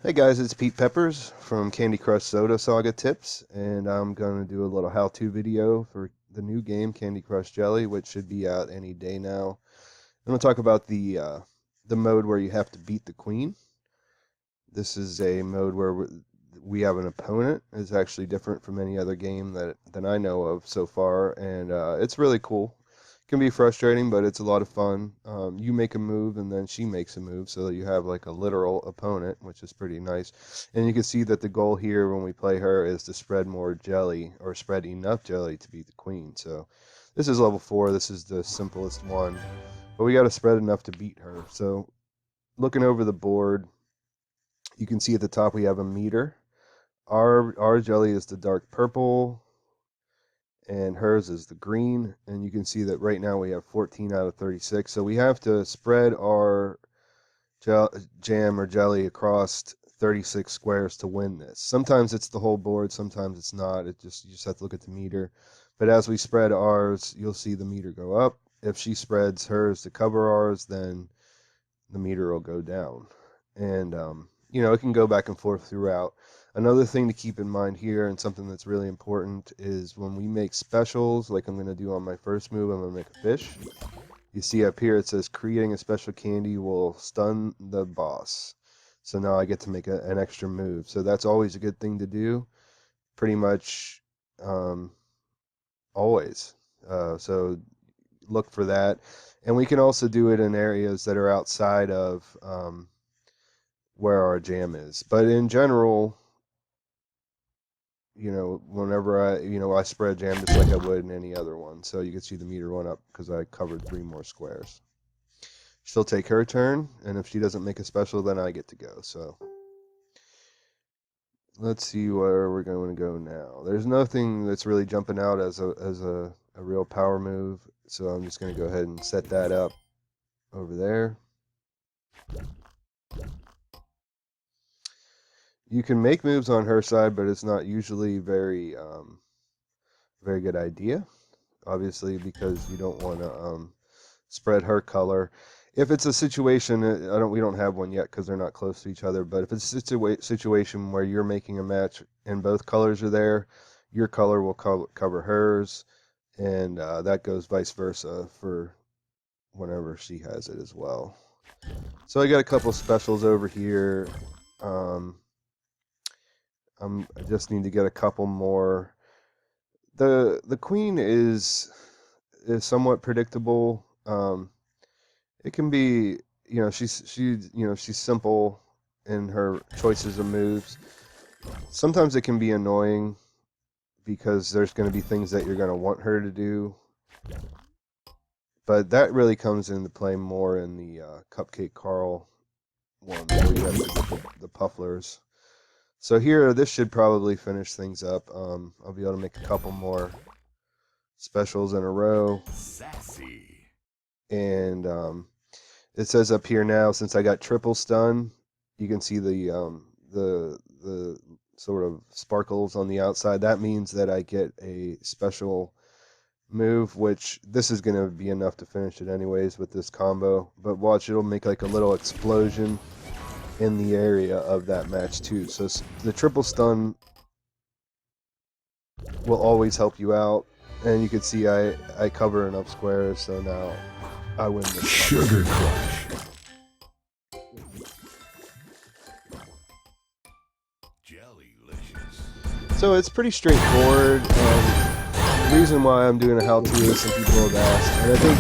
Hey guys, it's Pete Peppers from Candy Crush Soda Saga Tips, and I'm going to do a little how-to video for the new game Candy Crush Jelly, which should be out any day now. I'm going to talk about the mode where you have to beat the queen. This is a mode where we have an opponent. It's actually different from any other game than I know of so far, and it's really cool. It can be frustrating, but it's a lot of fun. You make a move, and then she makes a move, so that you have like a literal opponent, which is pretty nice. And you can see that the goal here when we play her is to spread more jelly, or spread enough jelly to beat the queen. So this is level 4. This is the simplest one, but we got to spread enough to beat her. So looking over the board, you can see at the top we have a meter. Our jelly is the dark purple, and hers is the green. And you can see that right now we have 14 out of 36. So we have to spread our jam or jelly across 36 squares to win this. Sometimes it's the whole board, sometimes it's not. You just have to look at the meter. But as we spread ours, you'll see the meter go up. If she spreads hers to cover ours, then the meter will go down. And, it can go back and forth throughout. Another thing to keep in mind here, and something that's really important, is when we make specials, like I'm going to do on my first move, I'm going to make a fish. You see up here it says creating a special candy will stun the boss. So now I get to make an extra move. So that's always a good thing to do, pretty much um, always. So look for that. And we can also do it in areas that are outside of where our jam is. But in general, whenever I spread jam just like I would in any other one. So you can see the meter went up because I covered 3 more squares. She'll take her turn, and if she doesn't make a special, then I get to go. So let's see where we're going to go now. There's nothing that's really jumping out as a real power move, so I'm just going to go ahead and set that up over there. You can make moves on her side, but it's not usually very good idea, obviously, because you don't want to spread her color. If it's a situation, we don't have one yet because they're not close to each other. But if it's a situation where you're making a match and both colors are there, your color will cover hers, and that goes vice versa for whenever she has it as well. So I got a couple specials over here. Um, I just need to get a couple more. The queen is somewhat predictable. It can be, she's simple in her choices of moves. Sometimes it can be annoying because there's going to be things that you're going to want her to do, but that really comes into play more in the Cupcake Carl one where you have to get the pufflers. So here, this should probably finish things up. I'll be able to make a couple more specials in a row. Sassy. And it says up here now, since I got triple stun, you can see the sort of sparkles on the outside. That means that I get a special move, which this is going to be enough to finish it anyways with this combo. But watch, it'll make like a little explosion in the area of that match too. So the triple stun will always help you out. And you can see I cover enough squares, so now I win this Sugar Crush. Jellylicious. So it's pretty straightforward. The reason why I'm doing a how-to is some people have asked, and I think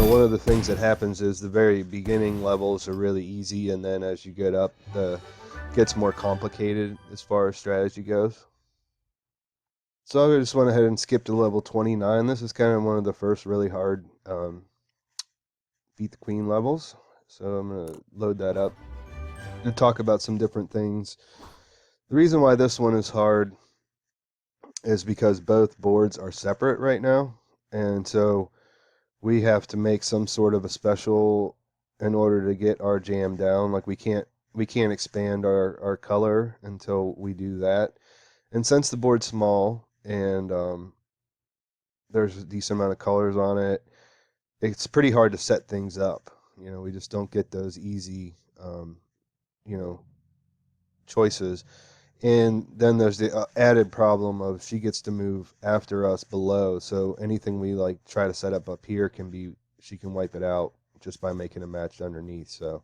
one of the things that happens is the very beginning levels are really easy, and then as you get up, the gets more complicated as far as strategy goes. So I just went ahead and skipped to level 29. This is kind of one of the first really hard beat the queen levels. So I'm gonna load that up and talk about some different things. The reason why this one is hard is because both boards are separate right now, and so we have to make some sort of a special in order to get our jam down. Like we can't expand our color until we do that. And since the board's small and there's a decent amount of colors on it, it's pretty hard to set things up. We just don't get those easy, you know, choices. And then there's the added problem of she gets to move after us below. So anything we like try to set up here she can wipe it out just by making a match underneath. So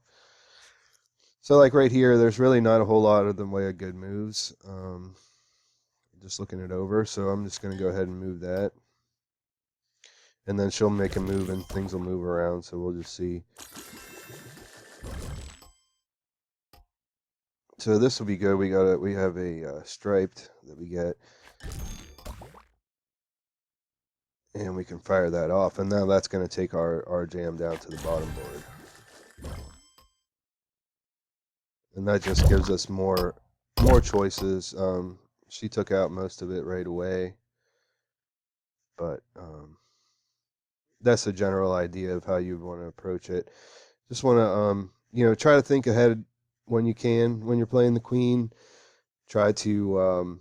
like right here, there's really not a whole lot of the way of good moves. Just looking it over. So I'm just going to go ahead and move that. And then she'll make a move and things will move around. So we'll just see. So this will be good. We have a striped that we get. And we can fire that off. And now that's going to take our jam down to the bottom board. And that just gives us more choices. She took out most of it right away. But that's a general idea of how you want to approach it. Just want to, try to think ahead when you can. When you're playing the queen, try to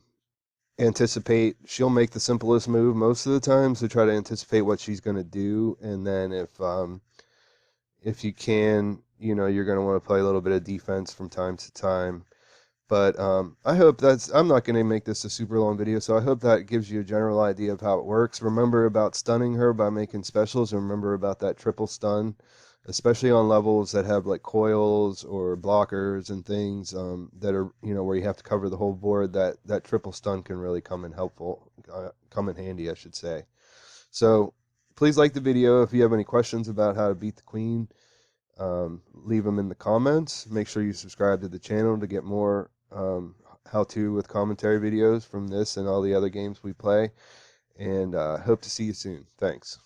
anticipate. She'll make the simplest move most of the time, so try to anticipate what she's going to do. And then if you can, you're going to want to play a little bit of defense from time to time. But I hope I'm not going to make this a super long video, so I hope that gives you a general idea of how it works. Remember about stunning her by making specials, and remember about that triple stun, especially on levels that have like coils or blockers and things that are, where you have to cover the whole board. That triple stun can really come in handy, I should say. So please like the video. If you have any questions about how to beat the queen, leave them in the comments. Make sure you subscribe to the channel to get more how-to with commentary videos from this and all the other games we play. And hope to see you soon. Thanks.